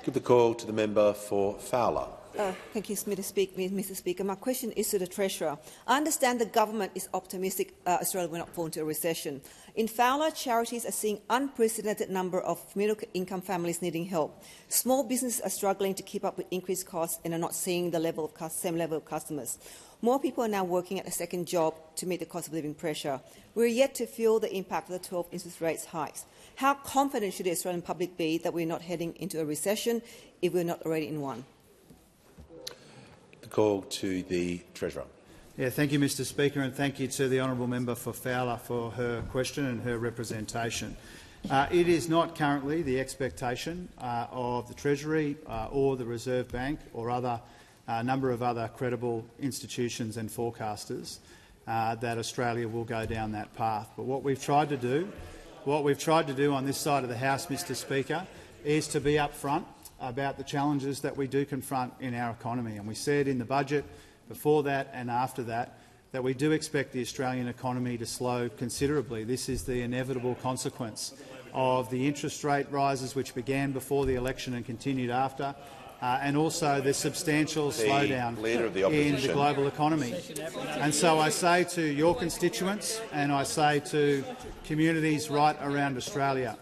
Give the call to the member for Fowler. Thank you, Mr. Speaker. My question is to the Treasurer. I understand the government is optimistic Australia will not fall into a recession. In Fowler, charities are seeing unprecedented number of middle-income families needing help. Small businesses are struggling to keep up with increased costs and are not seeing the same level of customers. More people are now working at a second job to meet the cost of living pressure. We're yet to feel the impact of the 12 interest rates hikes. How confident should the Australian public be that we're not heading into a recession if we're not already in one? The call to the Treasurer. Thank you, Mr. Speaker, and thank you to the honourable member for Fowler for her question and her representation. It is not currently the expectation of the Treasury or the Reserve Bank or a number of other credible institutions and forecasters that Australia will go down that path. But what we've tried to do on this side of the House, Mr. Speaker, is to be upfront about the challenges that we do confront in our economy. And we said in the budget, before that and after that, that we do expect the Australian economy to slow considerably. This is the inevitable consequence of the interest rate rises which began before the election and continued after, and also the substantial slowdown in the global economy. And so I say to your constituents and I say to communities right around Australia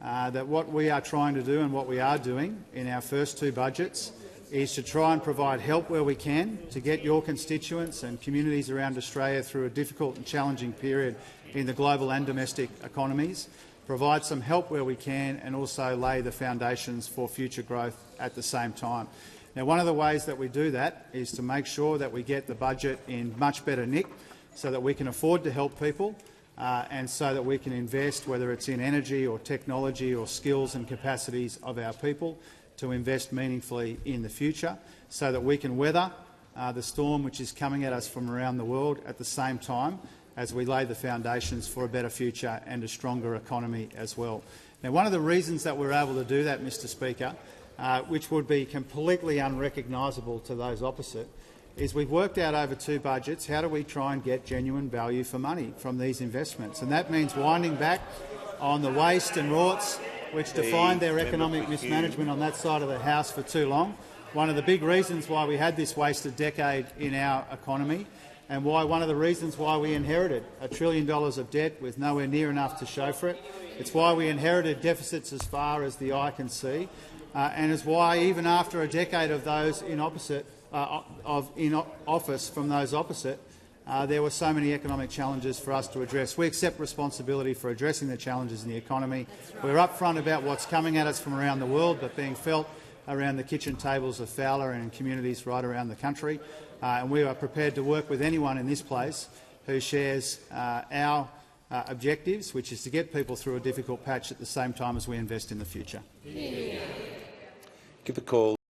that what we are trying to do and what we are doing in our first two budgets is to try and provide help where we can to get your constituents and communities around Australia through a difficult and challenging period in the global and domestic economies, provide some help where we can and also lay the foundations for future growth at the same time. Now, one of the ways that we do that is to make sure that we get the budget in much better nick so that we can afford to help people and so that we can invest, whether it's in energy or technology or skills and capacities of our people, to invest meaningfully in the future so that we can weather the storm which is coming at us from around the world at the same time as we lay the foundations for a better future and a stronger economy as well. Now, one of the reasons that we're able to do that, Mr. Speaker, which would be completely unrecognisable to those opposite, is we've worked out over two budgets how do we try and get genuine value for money from these investments. And that means winding back on the waste and rorts which defined their economic mismanagement on that side of the House for too long. One of the big reasons why we had this wasted decade in our economy and one of the reasons why we inherited $1 trillion of debt with nowhere near enough to show for it. It's why we inherited deficits as far as the eye can see, and it's why even after a decade of those in office from those opposite, there were so many economic challenges for us to address. We accept responsibility for addressing the challenges in the economy. We're upfront about what's coming at us from around the world but being felt around the kitchen tables of Fowler and in communities right around the country. And we are prepared to work with anyone in this place who shares our objectives, which is to get people through a difficult patch at the same time as we invest in the future. Give the call